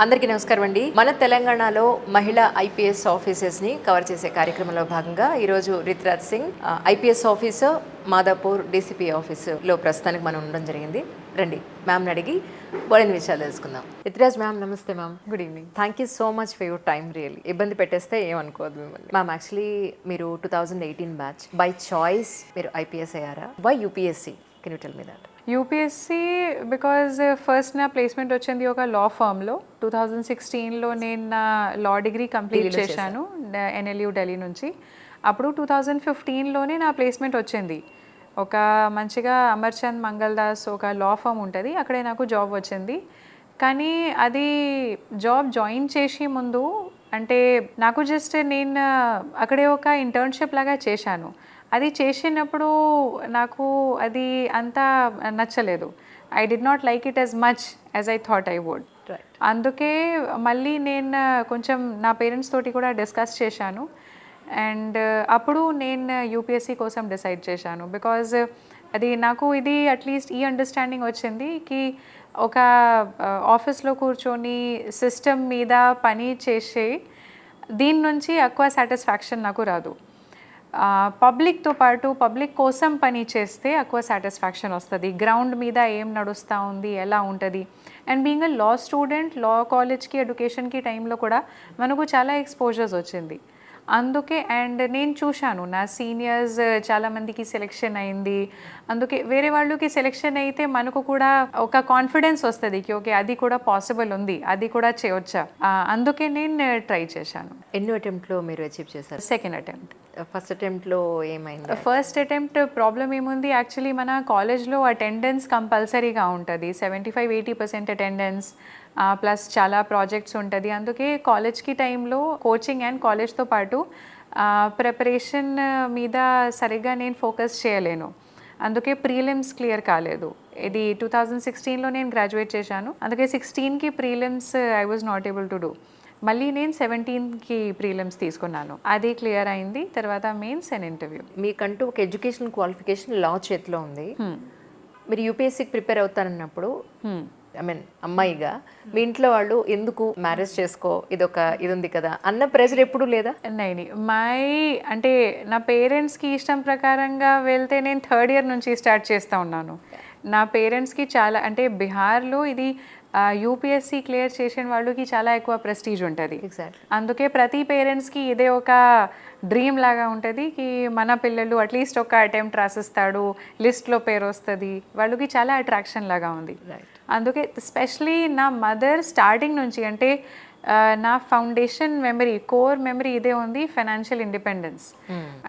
అందరికీ నమస్కారం అండి. మన తెలంగాణలో మహిళా ఐపీఎస్ ఆఫీసర్స్ని కవర్ చేసే కార్యక్రమంలో భాగంగా ఈరోజు Rituraj Singh IPS officer Madhapur DCP ఆఫీసులో ప్రస్తుతానికి మనం ఉండడం జరిగింది. రండి మ్యామ్ని అడిగి బోలెని విషయాలు తెలుసుకుందాం. రితురాజ్ మ్యామ్, నమస్తే ma'am. Good evening. Thank you so much for your time. Really ఇబ్బంది పెట్టేస్తే ఏమనుకోవద్దు మిమ్మల్ని. మ్యామ్, యాక్చువల్లీ మీరు 2018 బ్యాచ్ బై చాయిస్ మీరు ఐపీఎస్ అయ్యారా? By UPSC? Can you tell me that? UPSC because first నా ప్లేస్మెంట్ వచ్చింది ఒక లా ఫర్మ్లో. 2016లో నేను నా లా డిగ్రీ కంప్లీట్ చేశాను ఎన్ఎల్యూ ఢిల్లీ నుంచి. అప్పుడు 2015లోనే నా ప్లేస్మెంట్ వచ్చింది. ఒక మంచిగా అమర్చంద్ మంగళదాస్ ఒక లా ఫర్మ్ ఉంటుంది, అక్కడే నాకు జాబ్ వచ్చింది. కానీ అది జాబ్ జాయిన్ చేసే ముందు అంటే నాకు జస్ట్ నేను అక్కడే ఒక ఇంటర్న్షిప్ లాగా చేశాను. అది చేసినప్పుడు నాకు అది అంతా నచ్చలేదు. I did not like it as much as I thought I would. అందుకే మళ్ళీ నేను కొంచెం నా పేరెంట్స్ తోటి కూడా డిస్కస్ చేశాను. అండ్ అప్పుడు నేను యూపీఎస్సీ కోసం డిసైడ్ చేశాను. బికాజ్ అది నాకు ఇది అట్లీస్ట్ ఈ అండర్స్టాండింగ్ వచ్చింది కి ఒక ఆఫీస్లో కూర్చొని సిస్టమ్ మీద పని చేసే దీని నుంచి ఎక్కువ సాటిస్ఫాక్షన్ నాకు రాదు. పబ్లిక్తో పాటు పబ్లిక్ కోసం పని చేస్తే ఎక్కువ సాటిస్ఫాక్షన్ వస్తుంది. గ్రౌండ్ మీద ఏం నడుస్తూ ఉంది, ఎలా ఉంటుంది. And being a law student, law కాలేజ్కి ఎడ్యుకేషన్కి టైంలో కూడా మనకు చాలా ఎక్స్పోజర్స్ వచ్చింది. అందుకే అండ్ నేను చూశాను నా సీనియర్స్ చాలామందికి సెలెక్షన్ అయింది. అందుకే వేరే వాళ్ళకి సెలెక్షన్ అయితే మనకు కూడా ఒక కాన్ఫిడెన్స్ వస్తుంది కి ఓకే అది కూడా పాసిబుల్ ఉంది, అది కూడా చేయొచ్చా. అందుకే నేను ట్రై చేశాను. ఎన్నో అటెంప్ట్లో మీరు అచీవ్ చేశారు? Second attempt. ఫస్ట్ అటెంప్ట్లో ఏమైంది? ఫస్ట్ అటెంప్ట్ ప్రాబ్లం ఏముంది, యాక్చువల్లీ మన కాలేజ్లో అటెండెన్స్ కంపల్సరీగా ఉంటుంది. 75-80% అటెండెన్స్ ప్లస్ చాలా ప్రాజెక్ట్స్ ఉంటుంది. అందుకే కాలేజ్కి టైంలో కోచింగ్ అండ్ కాలేజ్తో పాటు ప్రిపరేషన్ మీద సరిగ్గా నేను ఫోకస్ చేయలేను. అందుకే ప్రీలిమ్స్ క్లియర్ కాలేదు. ఇది 2016లో నేను గ్రాడ్యుయేట్ చేశాను. అందుకే 16కి prelims I was not able to do. మళ్ళీ నేను 17కి ప్రీలిమ్స్ తీసుకున్నాను, అది క్లియర్ అయింది. తర్వాత మెయిన్స్ అండ్ ఇంటర్వ్యూ. మీకంటూ ఒక ఎడ్యుకేషన్ క్వాలిఫికేషన్ లా చేతిలో ఉంది. మీరు యూపీఎస్సీకి ప్రిపేర్ అవుతానన్నప్పుడు ఐ మీన్ అమ్మాయిగా మీ ఇంట్లో వాళ్ళు ఎందుకు మ్యారేజ్ చేసుకో, ఇది ఉంది కదా అన్న ప్రెజర్ ఎప్పుడు లేదా? నైని అంటే నా పేరెంట్స్కి ఇష్టం ప్రకారంగా వెళ్తే నేను థర్డ్ ఇయర్ నుంచి స్టార్ట్ చేస్తూ ఉన్నాను. నా పేరెంట్స్కి చాలా అంటే బీహార్లో ఇది యూపీఎస్సీ క్లియర్ చేసిన వాళ్ళకి చాలా ఎక్కువ ప్రెస్టీజ్ ఉంటుంది. అందుకే ప్రతి పేరెంట్స్కి ఇదే ఒక డ్రీమ్ లాగా ఉంటుంది కి మన పిల్లలు అట్లీస్ట్ ఒక అటెంప్ట్ రాసిస్తాడు, లిస్ట్లో పేరు వస్తుంది, వాళ్ళకి చాలా అట్రాక్షన్ లాగా ఉంది. అందుకే స్పెషలీ నా మదర్ స్టార్టింగ్ నుంచి అంటే నా ఫౌండేషన్ మెమరీ, కోర్ మెమరీ ఇదే ఉంది, ఫైనాన్షియల్ ఇండిపెండెన్స్.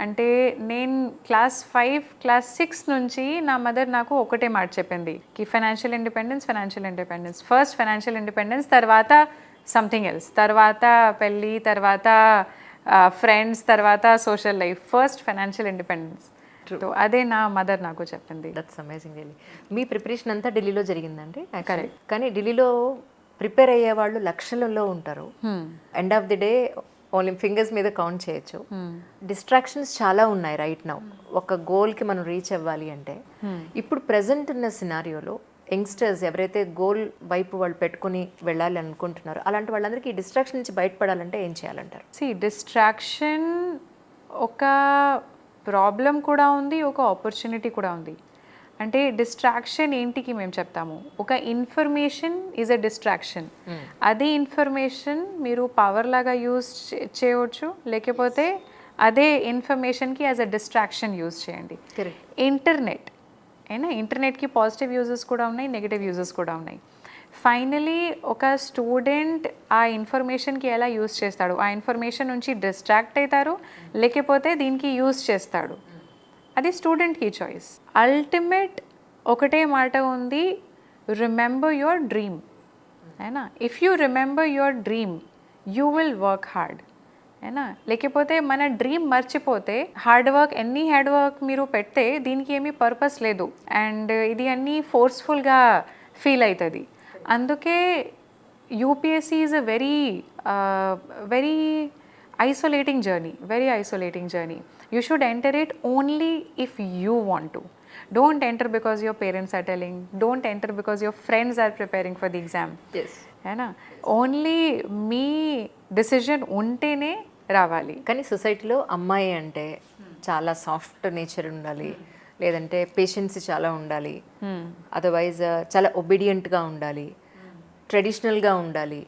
అంటే నేను క్లాస్ 5, క్లాస్ 6 నుంచి నా మదర్ నాకు ఒకటే మాట చెప్పింది కి financial independence, first financial independence, తర్వాత సంథింగ్ ఎల్స్, తర్వాత పెళ్ళి, తర్వాత ఫ్రెండ్స్, తర్వాత social life, first financial independence. అదే నా మదర్ నాకు చెప్పింది. That's amazing really. Me preparation అంతా ఢిల్లీలో జరిగిందండి? కరెక్ట్. కానీ ఢిల్లీలో ప్రిపేర్ అయ్యే వాళ్ళు లక్షలలో ఉంటారు. End of the day only fingers మీద కౌంట్ చేయొచ్చు. డిస్ట్రాక్షన్స్ చాలా ఉన్నాయి రైట్ నౌ. ఒక గోల్కి మనం రీచ్ అవ్వాలి అంటే ఇప్పుడు ప్రజెంట్ ఉన్న సినారియోలో యంగ్స్టర్స్ ఎవరైతే గోల్ వైపు వాళ్ళు పెట్టుకుని వెళ్ళాలి అనుకుంటున్నారో అలాంటి వాళ్ళందరికీ ఈ డిస్ట్రాక్షన్ నుంచి బయటపడాలంటే ఏం చేయాలంటారు? డిస్ట్రాక్షన్ ఒక ప్రాబ్లం కూడా ఉంది, ఒక ఆపర్చునిటీ కూడా ఉంది. అంటే డిస్ట్రాక్షన్ ఏంటికి మేము చెప్తాము, ఒక ఇన్ఫర్మేషన్ ఈజ్ అ డిస్ట్రాక్షన్. అదే ఇన్ఫర్మేషన్ మీరు పవర్ లాగా యూజ్ చేయవచ్చు, లేకపోతే అదే ఇన్ఫర్మేషన్కి యాజ్ అ డిస్ట్రాక్షన్ యూజ్ చేయండి. ఇంటర్నెట్ అయినా ఇంటర్నెట్కి పాజిటివ్ యూజెస్ కూడా ఉన్నాయి, నెగిటివ్ యూజెస్ కూడా ఉన్నాయి. ఫైనలీ ఒక స్టూడెంట్ ఆ ఇన్ఫర్మేషన్కి ఎలా యూజ్ చేస్తాడు, ఆ ఇన్ఫర్మేషన్ నుంచి డిస్ట్రాక్ట్ అవుతారు లేకపోతే దీనికి యూజ్ చేస్తాడు, అది స్టూడెంట్కి చాయిస్. అల్టిమేట్ ఒకటే మాట ఉంది, రిమెంబర్ యువర్ డ్రీమ్. అయినా if you remember your dream you will work hard. అయినా లేకపోతే మన డ్రీమ్ మర్చిపోతే హార్డ్ వర్క్ మీరు పెడితే దీనికి ఏమీ పర్పస్ లేదు అండ్ ఇది అన్నీ ఫోర్స్ఫుల్గా ఫీల్ అవుతుంది. అందుకే UPSC is a very isolating journey, very isolating journey. You should enter it only if you want to. Don't enter because your parents are telling. Don't enter because your friends are preparing for the exam. Yes. అయినా only మీ decision ఉంటేనే రావాలి. కానీ సొసైటీలో అమ్మాయి అంటే చాలా soft nature ఉండాలి, లేదంటే పేషెన్స్ చాలా ఉండాలి, అదర్వైజ్ చాలా ఒబీడియంట్గా ఉండాలి, ట్రెడిషనల్గా ఉండాలి,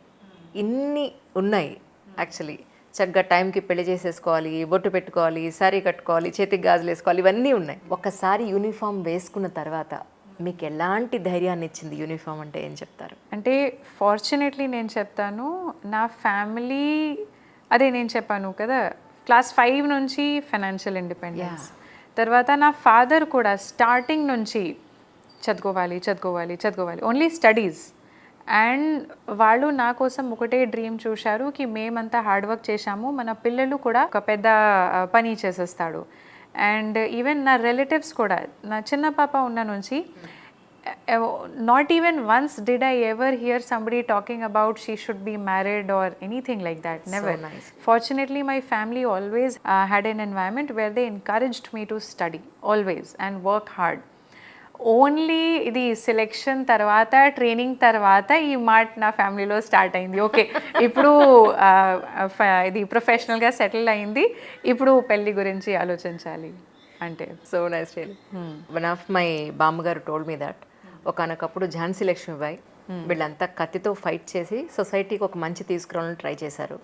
ఇన్ని ఉన్నాయి యాక్చువల్లీ. చక్కగా టైంకి పెళ్లి చేసేసుకోవాలి, బొట్టు పెట్టుకోవాలి, శారీ కట్టుకోవాలి, చేతికి గాజులు వేసుకోవాలి, ఇవన్నీ ఉన్నాయి. ఒకసారి యూనిఫామ్ వేసుకున్న తర్వాత మీకు ఎలాంటి ధైర్యాన్ని ఇచ్చింది యూనిఫామ్ అంటే ఏం చెప్తారు? అంటే ఫార్చునేట్లీ నేను చెప్తాను, నా ఫ్యామిలీ అదే నేను చెప్పాను కదా, క్లాస్ 5 నుంచి ఫైనాన్షియల్ ఇండిపెండెన్స్. తర్వాత నా ఫాదర్ కూడా స్టార్టింగ్ నుంచి చదువుకోవాలి చదువుకోవాలి చదువుకోవాలి, ఓన్లీ స్టడీస్. అండ్ వాళ్ళు నా కోసం ఒకటే డ్రీమ్ చూశారు కి మేమంతా హార్డ్ వర్క్ చేశాము, మన పిల్లలు కూడా ఒక పెద్ద పని చేసేస్తాడు. అండ్ ఈవెన్ నా రిలేటివ్స్ కూడా, నా చిన్న పాప ఉన్న నుంచి not even once did I ever hear somebody talking about she should be married or anything like that. Never. So nice. Fortunately, my family always had an environment where they encouraged me to study always and work hard. Only ఇది selection తర్వాత training తర్వాత ఈ మాట నా ఫ్యామిలీలో start అయింది. Okay, ఇప్పుడు ఇది ప్రొఫెషనల్గా సెటిల్ అయింది, ఇప్పుడు పెళ్ళి గురించి ఆలోచించాలి అంటే. So nice really. One of my బామ్మగారు టోల్డ్ మీ దట్ ఒకనొకప్పుడు ఝాన్సీ లక్ష్మీబాయి వీళ్ళంతా కత్తితో ఫైట్ చేసి సొసైటీకి ఒక మంచి తీసుకురావాలని ట్రై చేశారు.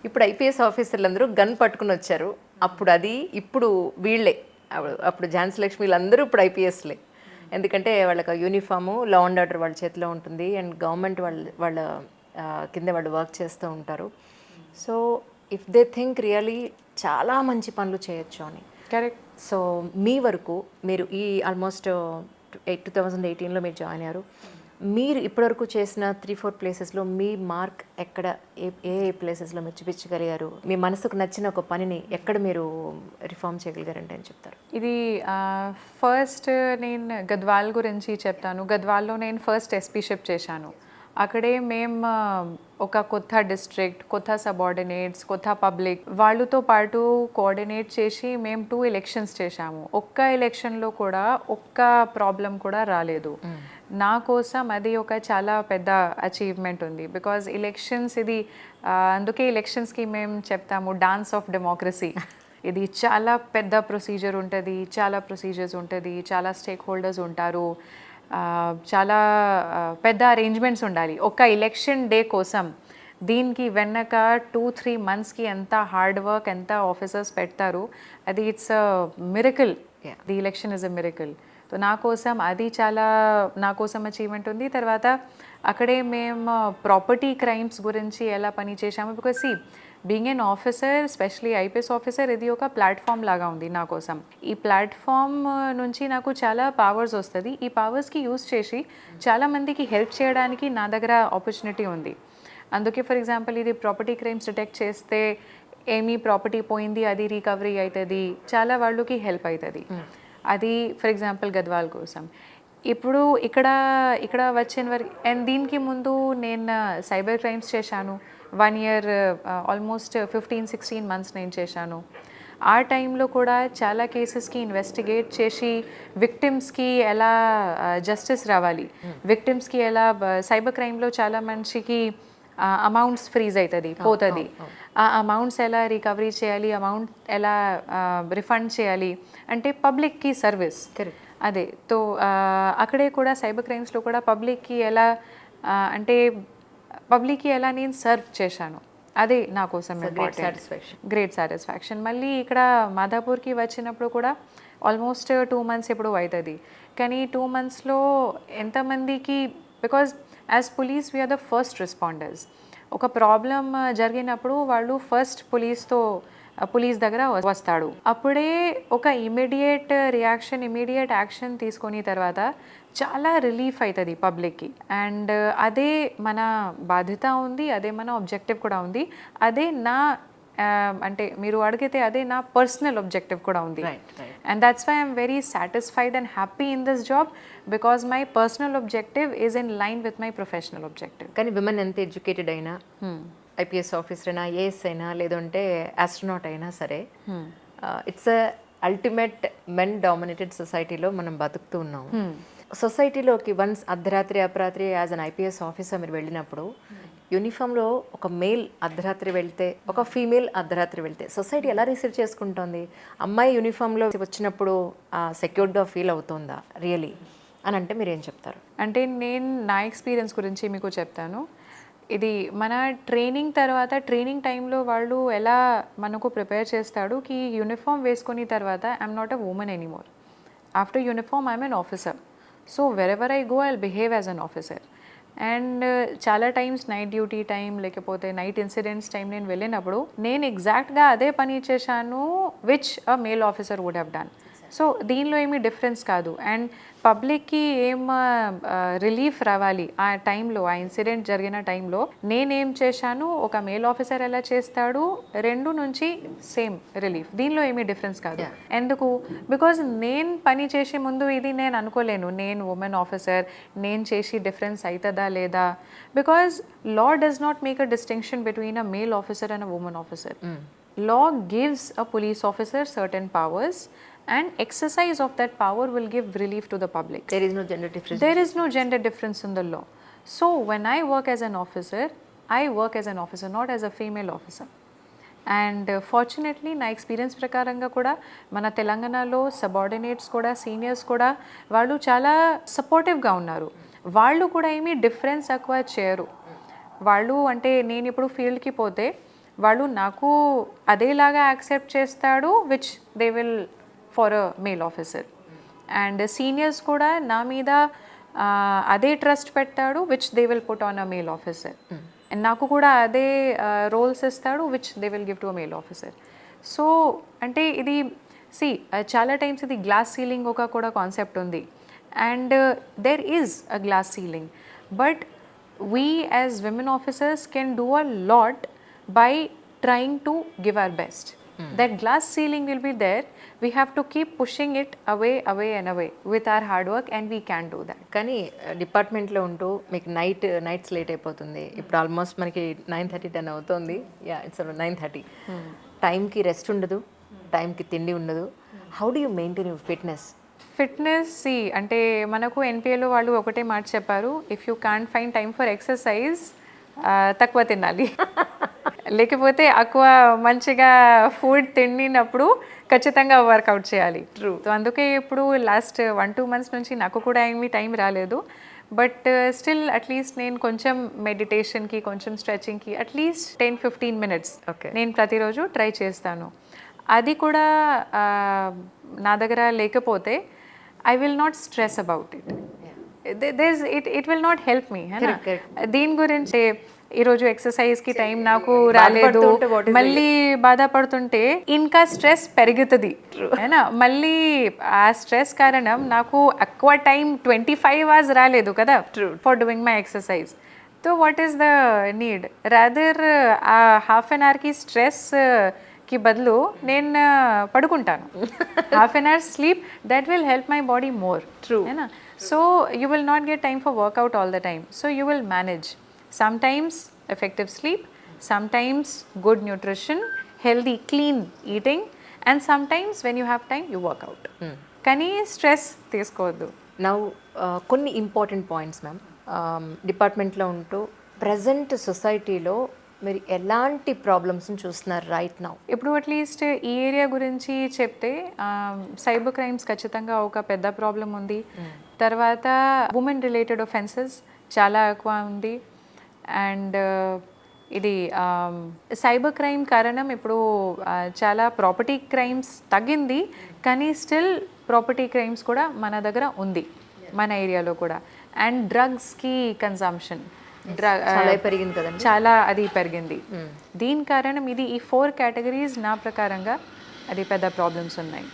ఇప్పుడు ఐపీఎస్ ఆఫీసర్లు అందరూ గన్ పట్టుకుని వచ్చారు. అప్పుడు అది ఇప్పుడు వీళ్ళే, అప్పుడు ఝాన్సీ లక్ష్మీలు అందరూ ఇప్పుడు ఐపీఎస్లే. ఎందుకంటే వాళ్ళకి యూనిఫాము, లా అండ్ ఆర్డర్ వాళ్ళ చేతిలో ఉంటుంది, అండ్ గవర్నమెంట్ వాళ్ళ కింద వాళ్ళు వర్క్ చేస్తూ ఉంటారు. So if they think really చాలా మంచి పనులు చేయొచ్చు అని. కరెక్ట్. సో మీ వరకు మీరు ఈ ఆల్మోస్ట్ 2018లో మీరు జాయిన్ అయ్యారు. మీరు ఇప్పటివరకు చేసిన 3-4 ప్లేసెస్లో మీ మార్క్ ఎక్కడ, ఏ ప్లేసెస్లో మీరు చూపించగలిగారు? మీ మనసుకు నచ్చిన ఒక పనిని ఎక్కడ మీరు రిఫార్మ్ చేయగలిగారంటే అని చెప్తారు? ఇది ఫస్ట్ నేను గద్వాల్ గురించి చెప్తాను. గద్వాల్లో నేను ఫస్ట్ ఎస్పీషిప్ చేశాను. అక్కడే మేము ఒక కొత్త డిస్ట్రిక్ట్, కొత్త సబార్డినేట్స్, కొత్త పబ్లిక్ వాళ్ళతో పాటు కోఆర్డినేట్ చేసి మేము 2 ఎలక్షన్స్ చేశాము. ఒక్క ఎలక్షన్లో కూడా ఒక్క ప్రాబ్లం కూడా రాలేదు. నా కోసం అది ఒక చాలా పెద్ద అచీవ్మెంట్ ఉంది. బికాజ్ ఎలక్షన్స్ ఇది అందుకే ఎలక్షన్స్కి మేము చెప్తాము డాన్స్ ఆఫ్ డెమోక్రసీ. ఇది చాలా పెద్ద ప్రొసీజర్ ఉంటుంది, చాలా ప్రొసీజర్స్ ఉంటుంది, చాలా స్టేక్ హోల్డర్స్ ఉంటారు, చాలా పెద్ద అరేంజ్మెంట్స్ ఉండాలి ఒక్క ఎలక్షన్ డే కోసం. దీనికి వెనక 2-3 మంత్స్కి ఎంత హార్డ్ వర్క్, ఎంత ఆఫీసర్స్ పెడతారు, అది it's a miracle. The election is a miracle. So నా కోసం అది చాలా నా కోసం అచీవ్మెంట్ ఉంది. తర్వాత అక్కడే మేము ప్రాపర్టీ క్రైమ్స్ గురించి ఎలా పని చేశాము. Because being an officer, especially IPS officer, ఇది ఒక ప్లాట్ఫామ్ లాగా ఉంది నా కోసం. ఈ ప్లాట్ఫామ్ నుంచి నాకు చాలా పవర్స్ వస్తుంది. ఈ పవర్స్కి యూజ్ చేసి చాలామందికి హెల్ప్ చేయడానికి నా దగ్గర ఆపర్చునిటీ ఉంది. అందుకే ఫర్ ఎగ్జాంపుల్ ఇది ప్రాపర్టీ క్రైమ్స్ డిటెక్ట్ చేస్తే ఏమీ ప్రాపర్టీ పోయింది అది రికవరీ అవుతుంది, చాలా వాళ్ళకి హెల్ప్ అవుతుంది. అది ఫర్ ఎగ్జాంపుల్ గద్వాల్ కోసం. ఇప్పుడు ఇక్కడ వచ్చిన వరకు, అండ్ దీనికి ముందు నేను సైబర్ క్రైమ్స్ చేశాను. 1 year ఆల్మోస్ట్ 15-16 months నేను చేశాను. ఆ టైంలో కూడా చాలా కేసెస్కి ఇన్వెస్టిగేట్ చేసి విక్టిమ్స్కి ఎలా జస్టిస్ రావాలి, విక్టిమ్స్కి ఎలా సైబర్ క్రైమ్లో చాలా మనిషికి అమౌంట్స్ ఫ్రీజ్ అవుతుంది, పోతుంది, ఆ అమౌంట్స్ ఎలా రికవరీ చేయాలి, అమౌంట్ ఎలా రిఫండ్ చేయాలి అంటే పబ్లిక్కి సర్వీస్. అదే తో అక్కడే కూడా సైబర్ క్రైమ్స్లో కూడా పబ్లిక్కి ఎలా అంటే పబ్లిక్కి ఎలా నేను సర్వ్ చేశాను, అదే నా కోసం గ్రేట్ సాటిస్ఫాక్షన్. మళ్ళీ ఇక్కడ మాదాపూర్కి వచ్చినప్పుడు కూడా ఆల్మోస్ట్ 2 months ఇప్పుడు అవుతుంది. కానీ 2 monthsలో ఎంతమందికి, because as police we are the first responders. ఒక ప్రాబ్లం జరిగినప్పుడు వాళ్ళు ఫస్ట్ పోలీస్ దగ్గర వస్తాడు. అప్పుడే ఒక ఇమీడియట్ రియాక్షన్, ఇమీడియట్ యాక్షన్ తీసుకొని తర్వాత చాలా రిలీఫ్ అవుతుంది పబ్లిక్కి. అండ్ అదే మన బాధ్యత ఉంది, అదే మన ఆబ్జెక్టివ్ కూడా ఉంది, అదే నా అంటే మీరు అడిగితే అదే నా పర్సనల్ ఆబ్జెక్టివ్ కూడా ఉంది. And that's why I'm very satisfied and happy in this job, because my personal objective is in line with my professional objective. కానీ విమెన్ ఎంత ఎడ్యుకేటెడ్ అయినా, ఐపీఎస్ ఆఫీసర్ అయినా, ఏఎస్ అయినా, లేదంటే ఆస్ట్రోనాట్ అయినా సరే, ఇట్స్ అల్టిమేట్ మెన్ డామినేటెడ్ సొసైటీలో మనం బతుకుతూ ఉన్నాము. సొసైటీలోకి వన్స్ అర్ధరాత్రి అపరాత్రి యాజ్ అన్ ఐపీఎస్ ఆఫీసర్ మీరు వెళ్ళినప్పుడు యూనిఫామ్లో ఒక మేల్ అర్ధరాత్రి వెళ్తే ఒక ఫీమేల్ అర్ధరాత్రి వెళ్తే సొసైటీ ఎలా రిసీవ్ చేసుకుంటోంది? అమ్మాయి యూనిఫామ్లో వచ్చినప్పుడు సెక్యూర్డ్గా ఫీల్ అవుతుందా రియలీ అని అంటే మీరు ఏం చెప్తారు? అంటే నేను నా ఎక్స్పీరియన్స్ గురించి మీకు చెప్తాను. ఇది మన ట్రైనింగ్ తర్వాత ట్రైనింగ్ టైంలో వాళ్ళు ఎలా మనకు ప్రిపేర్ చేస్తాడు కి యూనిఫామ్ వేసుకుని తర్వాత I'm not a woman anymore. After uniform I'm an officer. So wherever I go I behave as an officer. And చాలా టైమ్స్ నైట్ డ్యూటీ టైం లేకపోతే నైట్ ఇన్సిడెంట్స్ టైం నేను వెళ్ళినప్పుడు నేను ఎగ్జాక్ట్గా అదే పని చేశాను which a male officer would have done. So దీనిలో ఏమీ డిఫరెన్స్ కాదు. అండ్ పబ్లిక్కి ఏం రిలీఫ్ రావాలి ఆ టైంలో, ఆ ఇన్సిడెంట్ జరిగిన టైంలో నేనేం చేశాను, ఒక మేల్ ఆఫీసర్ ఎలా చేస్తాడు, రెండు నుంచి సేమ్ రిలీఫ్. దీనిలో ఏమీ డిఫరెన్స్ కాదు. ఎందుకు? బికాజ్ నేను పని చేసే ముందు ఇది నేను అనుకోలేను నేను ఉమెన్ ఆఫీసర్, నేను చేసి డిఫరెన్స్ అవుతుందా లేదా. Because law does not make a distinction between a male officer and a women officer. Law gives a police officer certain powers and exercise of that power will give relief to the public. There is no gender difference. There is no gender difference in the law. So when I work as an officer, I work as an officer, not as a female officer. And fortunately నా experience ప్రకారంగా కూడా మన తెలంగాణలో subordinates కూడా seniors కూడా వాళ్ళు చాలా సపోర్టివ్గా ఉన్నారు. వాళ్ళు కూడా ఏమీ డిఫరెన్స్ ఎక్కువ చేయరు. వాళ్ళు అంటే నేను ఇప్పుడు ఫీల్డ్కి పోతే వాళ్ళు నాకు అదేలాగా యాక్సెప్ట్ చేస్తాడు which they will for a male officer. And seniors కూడా నా మీద అదే ట్రస్ట్ పెట్టాడు which they will put on a male officer. And నాకు కూడా అదే రోల్స్ ఇస్తాడు which they will give to a male officer. So అంటే ఇది చాలా టైమ్స్ ఇది గ్లాస్ సీలింగ్ ఒక కూడా కాన్సెప్ట్ ఉంది. And there is a glass ceiling but we as women officers can do a lot by trying to give our best. That glass ceiling will be there. We have to keep pushing it away and away with our hard work and we can do that. కానీ డిపార్ట్మెంట్లో ఉంటూ మీకు nights late అయిపోతుంది. ఇప్పుడు almost మనకి 9:30 10 అవుతుంది. It's 9:30. టైంకి rest ఉండదు, టైంకి తిండి ఉండదు. How do you maintain your fitness? అంటే మనకు ఎన్పిఏలో వాళ్ళు ఒకటే మాట చెప్పారు, if you can't find time for exercise తక్కువ తినాలి. లేకపోతే ఎక్కువ మంచిగా ఫుడ్ తిన్నప్పుడు ఖచ్చితంగా వర్కౌట్ చేయాలి. ట్రూ. సో అందుకే ఇప్పుడు లాస్ట్ 1-2 months నుంచి నాకు కూడా ఏమీ టైం రాలేదు. బట్ స్టిల్ అట్లీస్ట్ నేను కొంచెం మెడిటేషన్కి కొంచెం స్ట్రెచింగ్కి అట్లీస్ట్ 10-15 minutes నేను ప్రతిరోజు ట్రై చేస్తాను. అది కూడా నా దగ్గర లేకపోతే I will not stress about it. It will not help me. దీని గురించి ఈరోజు ఎక్సర్సైజ్కి టైం నాకు రాలేదు మళ్ళీ బాధపడుతుంటే ఇంకా స్ట్రెస్ పెరుగుతుంది. మళ్ళీ ఆ స్ట్రెస్ కారణం నాకు ఎక్కువ టైం 25 hours రాలేదు కదా for doing my exercise. So what is the need? Rather ఆ హాఫ్ అన్ అవర్కి స్ట్రెస్ కి బదులు నేను పడుకుంటాను. Half an hour sleep that will help my body more. True. So you will not get time for workout all the time. So you will manage sometimes effective sleep, sometimes good nutrition, healthy clean eating and sometimes when you have time you workout. కానీ stress తీసుకోవద్దు. Now కొన్ని important points ma'am. డిపార్ట్మెంట్లో ఉంటూ present సొసైటీలో మీరు ఎలాంటి ప్రాబ్లమ్స్ని చూస్తున్నారు రైట్ నౌ? ఇప్పుడు అట్లీస్ట్ ఈ ఏరియా గురించి చెప్తే సైబర్ క్రైమ్స్ ఖచ్చితంగా ఒక పెద్ద ప్రాబ్లం ఉంది. తర్వాత ఉమెన్ రిలేటెడ్ ఒఫెన్సెస్ చాలా ఎక్కువ ఉంది. అండ్ ఇది సైబర్ క్రైమ్ కారణం ఇప్పుడు చాలా ప్రాపర్టీ క్రైమ్స్ తగ్గింది, కానీ స్టిల్ ప్రాపర్టీ క్రైమ్స్ కూడా మన దగ్గర ఉంది మన ఏరియాలో కూడా. అండ్ డ్రగ్స్కి కన్జంప్షన్ చాలా పెరిగింది కదండి. చాలా అది పెరిగింది. దీని కారణం ఇది ఈ 4 categories నా ప్రకారంగా అది పెద్ద ప్రాబ్లమ్స్ ఉన్నాయి.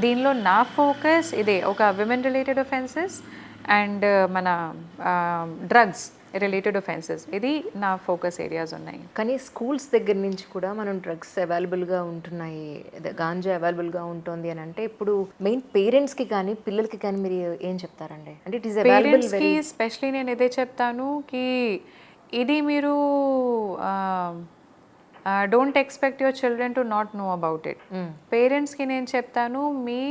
దీనిలో నా ఫోకస్ ఇదే, ఒక విమెన్ రిలేటెడ్ ఒఫెన్సెస్ అండ్ మన డ్రగ్స్ రిలేటెడ్ ఒఫెన్సెస్, ఇది నా ఫోకస్ ఏరియాస్ ఉన్నాయి. కానీ స్కూల్స్ దగ్గర నుంచి కూడా మనం డ్రగ్స్ అవైలబుల్గా ఉంటున్నాయి, గాంజా అవైలబుల్గా ఉంటుంది అని అంటే ఇప్పుడు మెయిన్ పేరెంట్స్కి కానీ పిల్లలకి కానీ మీరు ఏం చెప్తారండి? అంటే ఇట్ ఈస్ పేరెంట్స్కి స్పెషలీ నేను ఇదే చెప్తాను కి ఇది మీరు don't expect your children to not know about it. పేరెంట్స్కి నేను చెప్తాను, మీ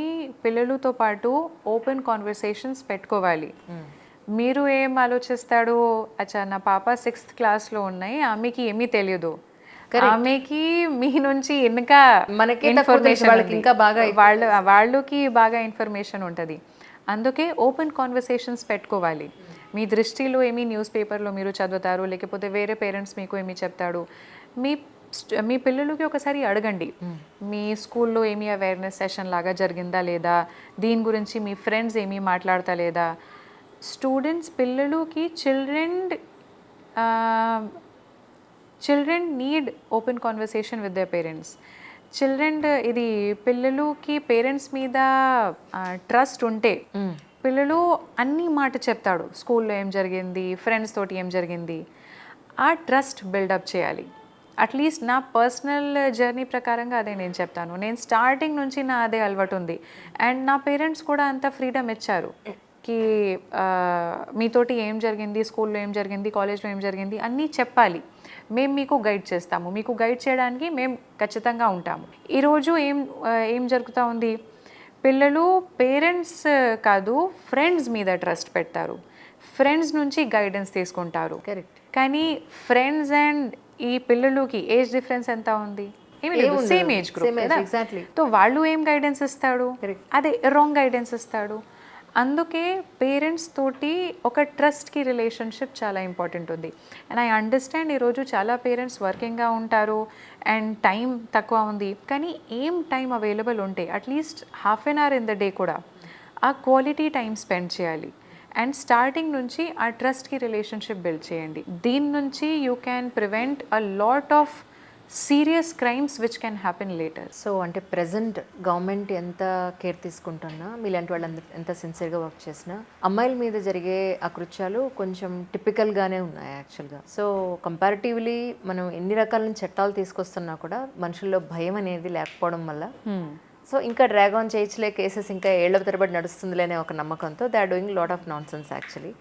పిల్లలతో పాటు ఓపెన్ కాన్వర్సేషన్స్ పెట్టుకోవాలి. మీరు ఏం ఆలోచిస్తాడు, అచ్చా నా పాప 6th క్లాస్లో ఉన్నాయి, ఆమెకి ఏమీ తెలియదు, ఆమెకి మీ నుంచి ఇంకా మనకి ఇన్ఫర్మేషన్ వాళ్ళకి ఇంకా బాగా వాళ్ళకి బాగా ఇన్ఫర్మేషన్ ఉంటుంది. అందుకే ఓపెన్ కాన్వర్సేషన్స్ పెట్టుకోవాలి. మీ దృష్టిలో ఏమి న్యూస్ పేపర్లో మీరు చదువుతారు, లేకపోతే వేరే పేరెంట్స్ మీకు ఏమి చెప్తాడు, మీ పిల్లలకి ఒకసారి అడగండి, మీ స్కూల్లో ఏమీ అవేర్నెస్ సెషన్ లాగా జరిగిందా లేదా, దీని గురించి మీ ఫ్రెండ్స్ ఏమీ మాట్లాడతా లేదా. స్టూడెంట్స్ పిల్లలకి children need open conversation with their parents. ఇది పిల్లలకి పేరెంట్స్ మీద ట్రస్ట్ ఉంటే పిల్లలు అన్ని మాట చెప్తాడు, స్కూల్లో ఏం జరిగింది, ఫ్రెండ్స్ తోటి ఏం జరిగింది. ఆ ట్రస్ట్ బిల్డప్ చేయాలి. అట్లీస్ట్ నా పర్సనల్ జర్నీ ప్రకారంగా అదే నేను చెప్తాను. నేను స్టార్టింగ్ నుంచి నా అదే అలవాటు ఉంది. అండ్ నా పేరెంట్స్ కూడా అంత ఫ్రీడమ్ ఇచ్చారు కి మీతోటి ఏం జరిగింది, స్కూల్లో ఏం జరిగింది, కాలేజ్లో ఏం జరిగింది అన్నీ చెప్పాలి, మేము మీకు గైడ్ చేస్తాము, మీకు గైడ్ చేయడానికి మేము ఖచ్చితంగా ఉంటాము. ఈరోజు ఏం జరుగుతూ ఉంది, పిల్లలు పేరెంట్స్ కాదు ఫ్రెండ్స్ మీద ట్రస్ట్ పెడతారు, ఫ్రెండ్స్ నుంచి గైడెన్స్ తీసుకుంటారు. కరెక్ట్. కానీ ఫ్రెండ్స్ అండ్ ఈ పిల్లలకి ఏజ్ డిఫరెన్స్ ఎంత ఉంది, ఏమి లేదు, సేమ్ ఏజ్ గ్రూప్ కదా. సో వాళ్ళు ఏం గైడెన్స్ ఇస్తాడు, అదే రాంగ్ గైడెన్స్ ఇస్తాడు. అందుకే పేరెంట్స్ తోటి ఒక ట్రస్ట్కి రిలేషన్షిప్ చాలా ఇంపార్టెంట్ ఉంది. అండ్ ఐ అండర్స్టాండ్ ఈరోజు చాలా పేరెంట్స్ వర్కింగ్గా ఉంటారు అండ్ టైం తక్కువ ఉంది. కానీ ఏం టైం అవైలబుల్ ఉంటే at least half an hour in the day కూడా ఆ క్వాలిటీ టైం స్పెండ్ చేయాలి. అండ్ స్టార్టింగ్ నుంచి ఆ ట్రస్ట్కి రిలేషన్షిప్ బిల్డ్ చేయండి. దీని నుంచి you can prevent a lot of serious crimes which can happen later. So అంటే ప్రజెంట్ గవర్నమెంట్ ఎంత కేర్ తీసుకుంటున్నా, మీలాంటి వాళ్ళు ఎంత సిన్సియర్గా వర్క్ చేసినా అమ్మాయిల మీద జరిగే అకృత్యాలు కొంచెం టిపికల్గానే ఉన్నాయి యాక్చువల్గా. సో కంపారిటివ్లీ మనం ఎన్ని రకాల చట్టాలు తీసుకొస్తున్నా కూడా మనుషుల్లో భయం అనేది లేకపోవడం వల్ల సో ఇంకా డ్రాగ్ ఆన్ చేయొచ్చులే, కేసెస్ ఇంకా ఏళ్ల తరబడి నడుస్తుందిలే అనే ఒక నమ్మకంతో they are doing lot of nonsense actually.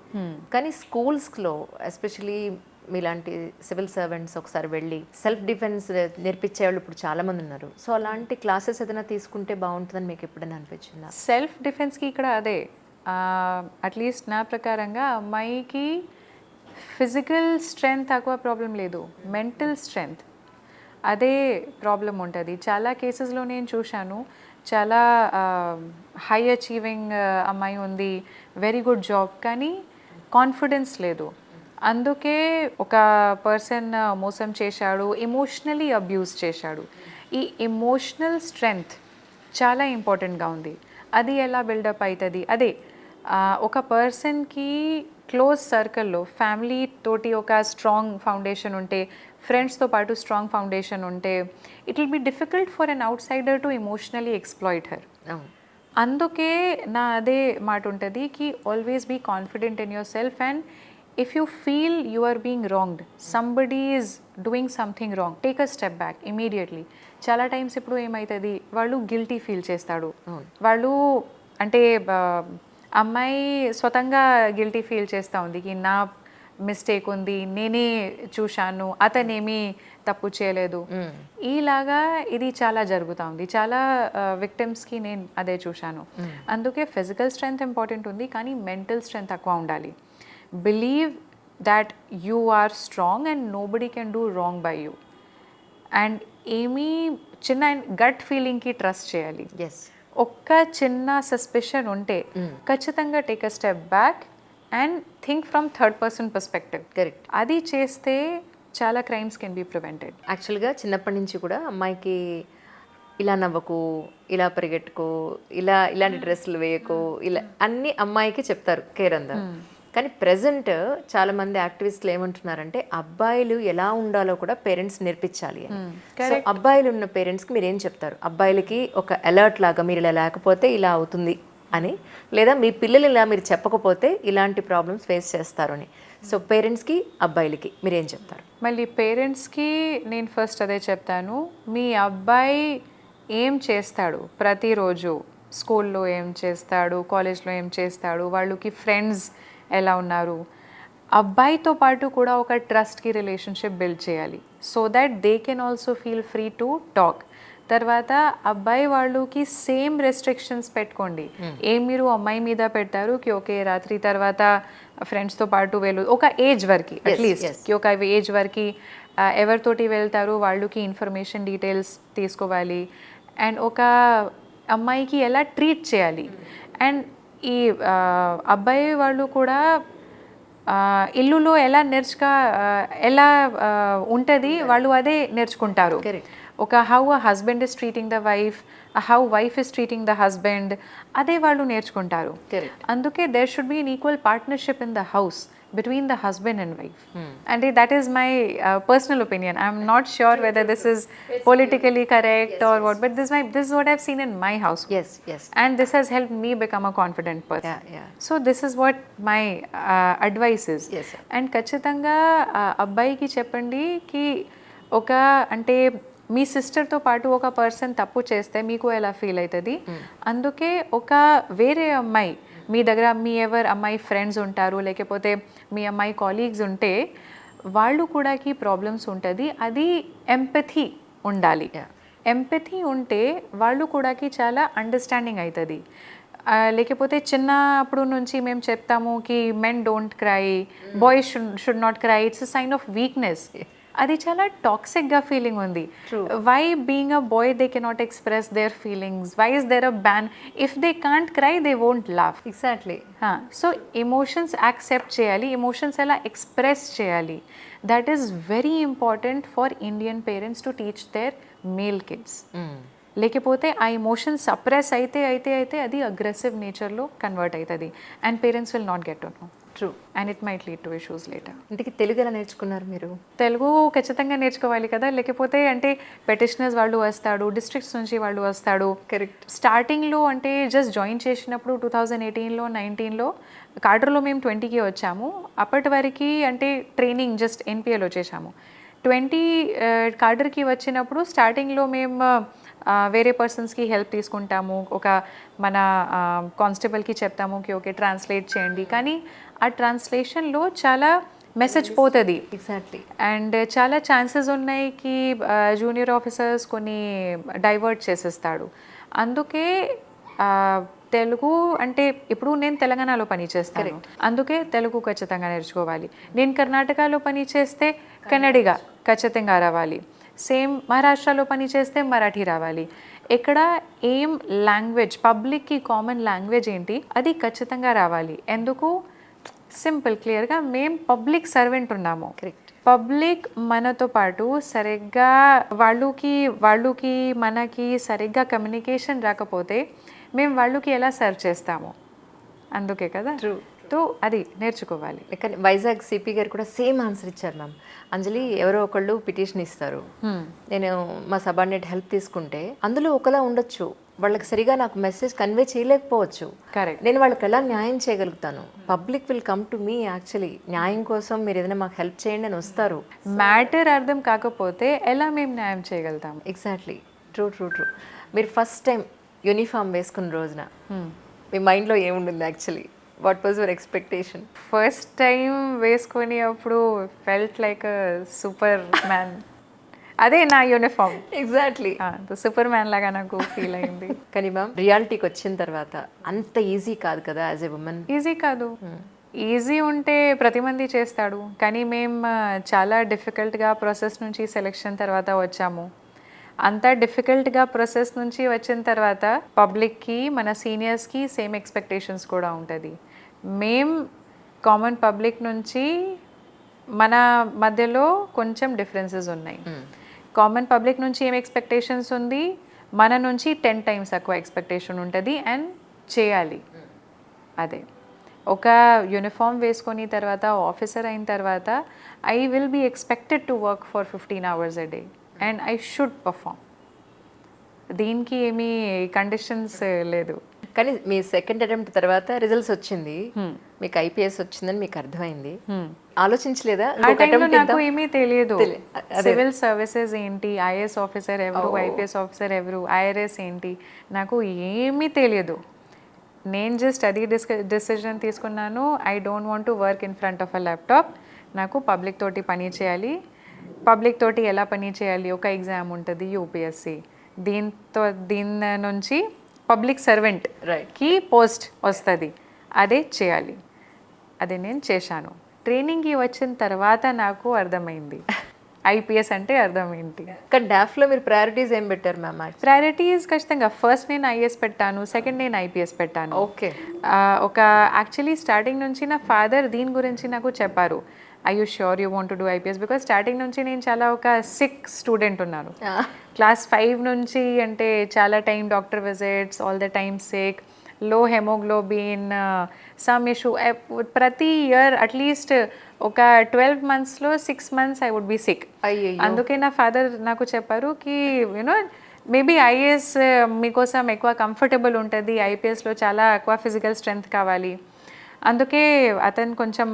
కానీ స్కూల్స్లో ఎస్పెషలీ మీలాంటి సివిల్ సర్వెంట్స్ ఒకసారి వెళ్ళి సెల్ఫ్ డిఫెన్స్ నేర్పించే వాళ్ళు ఇప్పుడు చాలామంది ఉన్నారు. సో అలాంటి క్లాసెస్ ఏదైనా తీసుకుంటే బాగుంటుందని మీకు ఎప్పుడైనా అనిపించిందా? సెల్ఫ్ డిఫెన్స్కి ఇక్కడ అదే అట్లీస్ట్ నా ప్రకారంగా అమ్మాయికి ఫిజికల్ స్ట్రెంగ్త్ తక్కువ ప్రాబ్లం లేదు, మెంటల్ స్ట్రెంగ్త్ అదే ప్రాబ్లం ఉంటుంది. చాలా కేసెస్లో నేను చూశాను, చాలా హై అచీవింగ్ అమ్మాయి ఉంది, వెరీ గుడ్ జాబ్, కానీ కాన్ఫిడెన్స్ లేదు. అందుకే ఒక పర్సన్ మోసం చేశాడు, ఎమోషనలీ అబ్యూస్ చేశాడు. ఈ ఎమోషనల్ స్ట్రెంగ్త్ చాలా ఇంపార్టెంట్గా ఉంది. అది ఎలా బిల్డప్ అవుతుంది, అదే ఒక పర్సన్కి క్లోజ్ సర్కిల్లో ఫ్యామిలీ తోటి ఒక స్ట్రాంగ్ ఫౌండేషన్ ఉంటే, ఫ్రెండ్స్తో పాటు స్ట్రాంగ్ ఫౌండేషన్ ఉంటే it will be difficult for an outsider to emotionally exploit her. అందుకే నా అదే మాట ఉంటుంది కి always be confident in yourself. And if you feel you are being wronged, somebody is doing something wrong, take a step back immediately. చాలా times ఇప్పుడు ఏమవుతుంది, వాళ్ళు గిల్టీ ఫీల్ చేస్తాడు, వాళ్ళు అంటే అమ్మాయి స్వతంగా గిల్టీ ఫీల్ చేస్తూ ఉంది కి నా మిస్టేక్ ఉంది, నేనే చూశాను, అతనేమీ తప్పు చేయలేదు. ఈలాగా ఇది చాలా జరుగుతూ ఉంది, చాలా విక్టిమ్స్కి నేను అదే చూశాను. అందుకే ఫిజికల్ స్ట్రెంగ్త్ ఇంపార్టెంట్ ఉంది, కానీ మెంటల్ స్ట్రెంగ్త్ తక్కువ ఉండాలి. Believe that you are strong and nobody can do wrong by you. And ఏమీ చిన్న గట్ ఫీలింగ్కి ట్రస్ట్ చేయాలి. ఒక్క చిన్న సస్పెషన్ ఉంటే ఖచ్చితంగా take a step back and think from third person perspective. Correct. అది చేస్తే చాలా క్రైమ్స్ కెన్ బి ప్రివెంటెడ్. యాక్చువల్గా చిన్నప్పటి నుంచి కూడా అమ్మాయికి ఇలా నవ్వకు, ఇలా పరిగెట్టుకో, ఇలాంటి డ్రెస్సులు వేయకు, ఇలా అన్ని అమ్మాయికి చెప్తారు కేర్ అందరూ. కానీ ప్రజెంట్ చాలామంది యాక్టివిస్టులు ఏమంటున్నారంటే అబ్బాయిలు ఎలా ఉండాలో కూడా పేరెంట్స్ నేర్పించాలి అని. సో అబ్బాయిలు ఉన్న పేరెంట్స్కి మీరు ఏం చెప్తారు? అబ్బాయిలకి ఒక అలర్ట్ లాగా మీరు ఇలా లేకపోతే ఇలా అవుతుంది అని, లేదా మీ పిల్లలు ఇలా మీరు చెప్పకపోతే ఇలాంటి ప్రాబ్లమ్స్ ఫేస్ చేస్తారు అని. సో పేరెంట్స్కి అబ్బాయిలకి మీరు ఏం చెప్తారు? మళ్ళీ పేరెంట్స్కి నేను ఫస్ట్ అదే చెప్తాను, మీ అబ్బాయి ఏం చేస్తాడు ప్రతిరోజు, స్కూల్లో ఏం చేస్తాడు, కాలేజ్లో ఏం చేస్తాడు, వాళ్ళకి ఫ్రెండ్స్ ఎలా ఉన్నారు, అబ్బాయితో పాటు కూడా ఒక ట్రస్ట్కి రిలేషన్షిప్ బిల్డ్ చేయాలి, so that they can also feel free to talk. తర్వాత అబ్బాయి వాళ్ళకి సేమ్ రెస్ట్రిక్షన్స్ పెట్టుకోండి. ఏం మీరు అమ్మాయి మీద పెడతారు కి ఓకే రాత్రి తర్వాత ఫ్రెండ్స్తో పాటు వెళ్ళు, ఒక ఏజ్ వరకు అట్లీస్ట్ ఒక ఏజ్ వరకు ఎవరితోటి వెళ్తారు వాళ్ళకి ఇన్ఫర్మేషన్ డీటెయిల్స్ తీసుకోవాలి. అండ్ ఒక అమ్మాయికి ఎలా ట్రీట్ చేయాలి. అండ్ ఈ అబ్బాయి వాళ్ళు కూడా ఇల్లులో ఎలా ఎలా ఉంటుంది వాళ్ళు అదే నేర్చుకుంటారు. ఒక how a husband is treating the wife, how wife is treating the husband, అదే వాళ్ళు నేర్చుకుంటారు. అందుకే there should be an equal partnership in the house between the husband and wife. And that is my personal opinion. I'm not sure whether this is politically correct or what, but this is what I've seen in my house. Yes. And this has helped me become a confident person. Yeah. So this is what my advice is. Yes, sir. And ఖచ్చితంగా అబ్బాయికి చెప్పండి కి ఒక అంటే మీ సిస్టర్తో పాటు ఒక person తప్పు చేస్తే మీకు ఎలా ఫీల్ అవుతుంది. అందుకే ఒక వేరే అమ్మాయి మీ దగ్గర అమ్మాయి ఫ్రెండ్స్ ఉంటారు, లేకపోతే మీ అమ్మాయి కాలీగ్స్ ఉంటే వాళ్ళు కూడాకి ప్రాబ్లమ్స్ ఉంటుంది. అది ఎంపథీ ఉండాలి. ఎంపథీ ఉంటే వాళ్ళు కూడాకి చాలా అండర్స్టాండింగ్ అవుతుంది. లేకపోతే చిన్నప్పుడు నుంచి మేము చెప్తాము కి men don't cry, boys should not cry, it's a sign of weakness. అది చాలా టాక్సిక్గా ఫీలింగ్ ఉంది. Why being a boy they cannot express their feelings? Why is there a ban? If they can't cry they won't laugh. Exactly. So emotions accept చేయాలి, emotions ఎలా express చేయాలి. That is very important for Indian parents to teach their male kids. లేకపోతే ఆ emotion suppress అయితే అది aggressive నేచర్లో convert అవుతుంది and parents will not get to know. True. And it might lead to issues later. ఇంతకీ తెలుగు ఎలా నేర్చుకున్నారు మీరు? తెలుగు ఖచ్చితంగా నేర్చుకోవాలి కదా, లేకపోతే అంటే పెటిషనర్స్ వాళ్ళు వస్తాడు, డిస్ట్రిక్ట్స్ నుంచి వాళ్ళు వస్తాడు. కరెక్ట్. స్టార్టింగ్లో అంటే జస్ట్ జాయిన్ చేసినప్పుడు 2018లో 19లో కార్డర్లో మేము 20కి వచ్చాము. అప్పటి వరకు అంటే ట్రైనింగ్ జస్ట్ ఎన్పిఎల్ వచ్చేసాము. 20 కార్డర్కి వచ్చినప్పుడు స్టార్టింగ్లో మేము వేరే పర్సన్స్కి హెల్ప్ తీసుకుంటాము. ఒక మన కానిస్టేబుల్కి చెప్తాము కి ఓకే ట్రాన్స్లేట్ చేయండి, కానీ ఆ ట్రాన్స్లేషన్లో చాలా మెసేజ్ పోతుంది. ఎగ్జాక్ట్లీ. అండ్ చాలా ఛాన్సెస్ ఉన్నాయి కి జూనియర్ ఆఫీసర్స్ కొన్ని డైవర్ట్ చేసేస్తాడు. అందుకే తెలుగు అంటే ఇప్పుడు నేను తెలంగాణలో పని చేస్తాను, అందుకే తెలుగు ఖచ్చితంగా నేర్చుకోవాలి. నేను కర్ణాటకలో పని చేస్తే కన్నడిగా ఖచ్చితంగా రావాలి. సేమ్ మహారాష్ట్రలో పని చేస్తే మరాఠీ రావాలి. ఇక్కడ ఏం లాంగ్వేజ్ పబ్లిక్కి కామన్ లాంగ్వేజ్ ఏంటి అది ఖచ్చితంగా రావాలి. ఎందుకు? సింపుల్ క్లియర్గా మేము పబ్లిక్ సర్వెంట్ ఉన్నాము. పబ్లిక్ మనతో పాటు సరిగ్గా వాళ్ళకి మనకి సరిగ్గా కమ్యూనికేషన్ రాకపోతే మేము వాళ్ళకి ఎలా సర్వ్ చేస్తాము? అందుకే కదా. తో అది నేర్చుకోవాలి. కానీ వైజాగ్ సిపి గారు కూడా సేమ్ ఆన్సర్ ఇచ్చారు మ్యామ్. అంజలి ఎవరో ఒకళ్ళు పిటిషన్ ఇస్తారు, నేను మా సబార్డినేట్ హెల్ప్ తీసుకుంటే అందులో ఒకలా ఉండొచ్చు, వాళ్ళకి సరిగా నాకు మెసేజ్ కన్వే చేయలేకపోవచ్చు. కరెక్ట్. నేను వాళ్ళకి ఎలా న్యాయం చేయగలుగుతాను? Public will come to me actually న్యాయం కోసం, మీరు ఏదైనా మాకు హెల్ప్ చేయండి అని వస్తారు. మ్యాటర్ అర్థం కాకపోతే ఎలా మేము న్యాయం చేయగలుగుతాం? ఎగ్జాక్ట్లీ. ట్రూ. మీరు ఫస్ట్ టైం యూనిఫామ్ వేసుకున్న రోజున మీ మైండ్లో ఏముంటుంది actually? What was your expectation? First time వేసుకొని అప్పుడు ఫెల్ట్ లైక్ సూపర్ మ్యాన్. అదే నా యూనిఫామ్. ఎగ్జాక్ట్లీ. సూపర్ మ్యాన్ లాగా నాకు ఫీల్ అయింది. కానీ మ్యామ్ రియాలిటీకి వచ్చిన తర్వాత అంత ఈజీ కాదు కదా యాజ్ ఎ ఉమెన్? ఈజీ కాదు. ఈజీ ఉంటే ప్రతి మంది చేస్తాడు, కానీ మేము చాలా డిఫికల్ట్గా ప్రాసెస్ నుంచి సెలెక్షన్ తర్వాత వచ్చాము. అంత డిఫికల్ట్గా ప్రాసెస్ నుంచి వచ్చిన తర్వాత పబ్లిక్కి మన సీనియర్స్కి సేమ్ ఎక్స్పెక్టేషన్స్ కూడా ఉంటుంది. మేము కామన్ పబ్లిక్ నుంచి మన మధ్యలో కొంచెం డిఫరెన్సెస్ ఉన్నాయి. కామన్ పబ్లిక్ నుంచి ఏం ఎక్స్పెక్టేషన్స్ ఉంది, మన నుంచి 10 times ఎక్కువ ఎక్స్పెక్టేషన్ ఉంటుంది అండ్ చేయాలి. అదే ఒక యూనిఫామ్ వేసుకొని తర్వాత ఆఫీసర్ అయిన తర్వాత I will be expected to work for 15 hours a day and I should perform. దీనికి ఏమీ కండిషన్స్ లేదు. కానీ మీ సెకండ్ అటెంప్ట్ తర్వాత రిజల్ట్స్ వచ్చింది, మీకు ఐపీఎస్ వచ్చిందని మీకు అర్థమైంది. ఆలోచించలేదా? ఆ టైంలో నాకు ఏమీ తెలియదు. సివిల్ సర్వీసెస్ ఏంటి, ఐఏఎస్ ఆఫీసర్ ఎవరు, ఐపీఎస్ ఆఫీసర్ ఎవరు, ఐఆర్ఎస్ ఏంటి, నాకు ఏమీ తెలియదు. నేను జస్ట్ అది డిసిజన్ తీసుకున్నాను. I don't want to work in front of a laptop. నాకు పబ్లిక్ తోటి పని చేయాలి. పబ్లిక్ తోటి ఎలా పని చేయాలి, ఒక ఎగ్జామ్ ఉంటుంది యూపీఎస్సి, దీని నుంచి పబ్లిక్ సర్వెంట్కి పోస్ట్ వస్తుంది, అదే చేయాలి. అదే నేను చేశాను. ట్రైనింగ్కి వచ్చిన తర్వాత నాకు అర్థమైంది ఐపీఎస్ అంటే అర్థమైంది. కానీ డాఫ్లో మీరు ప్రయారిటీస్ ఏం పెట్టారు మ్యామ్? ప్రయారిటీస్ ఖచ్చితంగా ఫస్ట్ నేను ఐఏఎస్ పెట్టాను, సెకండ్ నేను ఐపీఎస్ పెట్టాను. ఓకే. ఒక యాక్చువల్లీ స్టార్టింగ్ నుంచి నా ఫాదర్ దీని గురించి నాకు చెప్పారు, I you sure you want to do IPS, because starting నుంచి నేను చాలా ఒక సిక్ స్టూడెంట్ ఉన్నాను. క్లాస్ 5 నుంచి అంటే చాలా time doctor visits, all the time sick, low hemoglobin, some issue. ప్రతి ఇయర్ అట్లీస్ట్ ఒక 12 monthsలో 6 months I would be sick. అందుకే నా ఫాదర్ నాకు చెప్పారు కి యూనో మేబీ ఐఏఎస్ మీకోసం ఎక్కువ కంఫర్టబుల్ ఉంటుంది, ఐపీఎస్లో చాలా ఎక్కువ ఫిజికల్ స్ట్రెంగ్త్ కావాలి. అందుకే అతను కొంచెం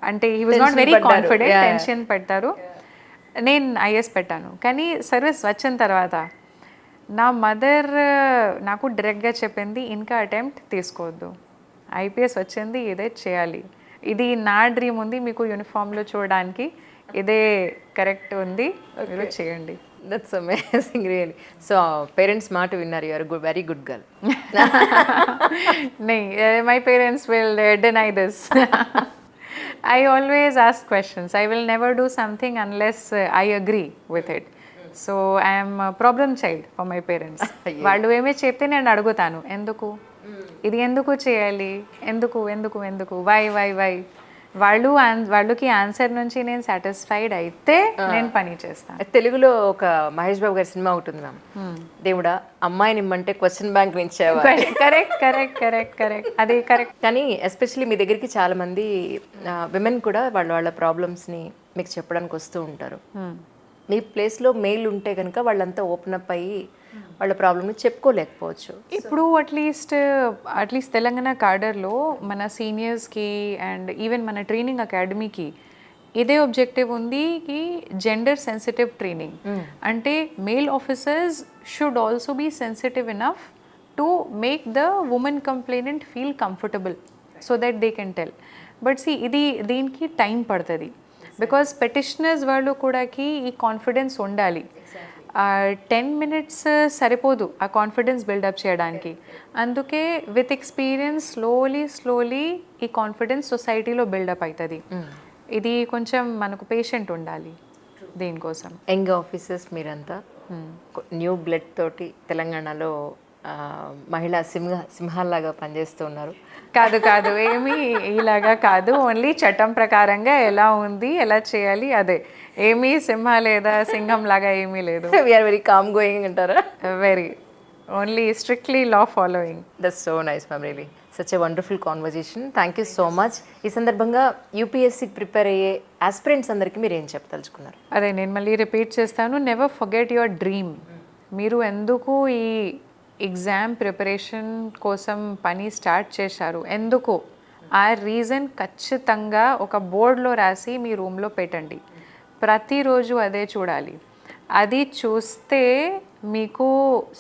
అంటే he was not very confident, tension పెడతారు. నేను ఐఏఎస్ పెట్టాను. కానీ సర్వీస్ వచ్చిన తర్వాత నా మదర్ నాకు డైరెక్ట్గా చెప్పింది, ఇంకా అటెంప్ట్ తీసుకోవద్దు, ఐపీఎస్ వచ్చింది ఇదే చేయాలి, ఇది నా డ్రీమ్ ఉంది, మీకు యూనిఫామ్లో చూడడానికి ఇదే కరెక్ట్ ఉంది, మీరు చేయండి. That's amazing really. So parents మాట విన్నారు, you are very good girl. My parents will deny this. I always ask questions. I will never do something unless I agree with it. So I am a problem child for my parents. వాళ్ళు ఏమే చెప్తే నేను అడుగుతాను, ఎందుకు ఇది ఎందుకు చేయాలి, ఎందుకు ఎందుకు ఎందుకు, వై. వాళ్ళకి ఆన్సర్ నుంచి నేను సాటిస్ఫైడ్ అయితే నేను పని చేస్తాను. తెలుగులో ఒక మహేష్ బాబు గారి సినిమా ఉంటుంది మ్యామ్, దేవుడా అమ్మాయిని ఇమ్మంటే క్వశ్చన్ బ్యాంక్ నుంచి. కరెక్ట్ అది కరెక్ట్. కానీ ఎస్పెషల్లీ మీ దగ్గరికి చాలా మంది విమెన్ కూడా వాళ్ళ ప్రాబ్లమ్స్ని మీకు చెప్పడానికి వస్తూ ఉంటారు. మీ ప్లేస్లో మెయిల్ ఉంటే కనుక వాళ్ళంతా ఓపెన్ అప్ అయ్యి వాళ్ళ ప్రాబ్లమ్ని చెప్పుకోలేకపోవచ్చు. ఇప్పుడు అట్లీస్ట్ తెలంగాణ కార్డర్లో మన సీనియర్స్కి అండ్ ఈవెన్ మన ట్రైనింగ్ అకాడమీకి ఇదే ఆబ్జెక్టివ్ ఉంది కి జెండర్ సెన్సిటివ్ ట్రైనింగ్. అంటే male officers should also be sensitive enough to make the women complainant feel comfortable so that they can tell. But దీనికి టైం పడుతుంది, బికాస్ పెటిషనర్స్ వాళ్ళు కూడాకి ఈ కాన్ఫిడెన్స్ ఉండాలి. 10 minutes సరిపోదు ఆ కాన్ఫిడెన్స్ బిల్డప్ చేయడానికి. అందుకే విత్ ఎక్స్పీరియన్స్ స్లోలీ ఈ కాన్ఫిడెన్స్ సొసైటీలో బిల్డప్ అవుతుంది. ఇది కొంచెం మనకు పేషెంట్ ఉండాలి దీనికోసం. యంగ్ ఆఫీసర్స్ మీరంతా న్యూ బ్లడ్ తోటి తెలంగాణలో మహిళా సింహాల్లాగా పనిచేస్తూ ఉన్నారు. కాదు ఏమీ ఇలాగా కాదు, ఓన్లీ చట్టం ప్రకారంగా ఎలా ఉంది ఎలా చేయాలి అదే, ఏమీ సింహ లేదా సింహం లాగా ఏమీ లేదు. వీఆర్ వెరీ కామ్ గోయింగ్ అంటారా? Very only strictly law following. That's so nice ma'am, really such a wonderful conversation. Thank you so much. ఈ సందర్భంగా యూపీఎస్సీకి ప్రిపేర్ అయ్యే ఆస్పిరెంట్స్ అందరికీ మీరు ఏం చెప్పదలుచుకున్నారు? అదే నేను మళ్ళీ రిపీట్ చేస్తాను, నెవర్ ఫర్గెట్ యువర్ డ్రీమ్. మీరు ఎందుకు ఈ ఎగ్జామ్ ప్రిపరేషన్ కోసం పని స్టార్ట్ చేశారు, ఎందుకు ఆ రీజన్ ఖచ్చితంగా ఒక బోర్డులో రాసి మీ రూమ్లో పెట్టండి. ప్రతిరోజు అదే చూడాలి. అది చూస్తే మీకు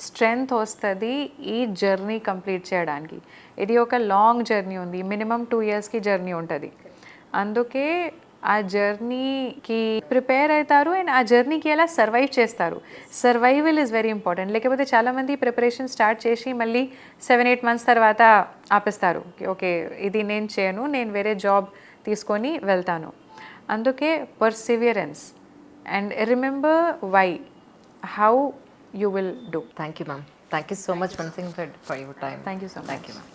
స్ట్రెంగ్త్ వస్తుంది ఈ జర్నీ కంప్లీట్ చేయడానికి. ఇది ఒక లాంగ్ జర్నీ ఉంది, మినిమం 2 yearsకి జర్నీ ఉంటుంది. అందుకే ఆ జర్నీకి ప్రిపేర్ అవుతారు అండ్ ఆ జర్నీకి ఎలా సర్వైవ్ చేస్తారు. Survival is very important. లేకపోతే చాలామంది ప్రిపరేషన్ స్టార్ట్ చేసి మళ్ళీ 7-8 months తర్వాత ఆపేస్తారు. ఓకే ఇది నేను చేయను, నేను వేరే జాబ్ తీసుకొని వెళ్తాను. అందుకే perseverance and remember why, how you will do. Thank you ma'am. Thank you so much for your time. Thank you so much. Thank you, ma'am.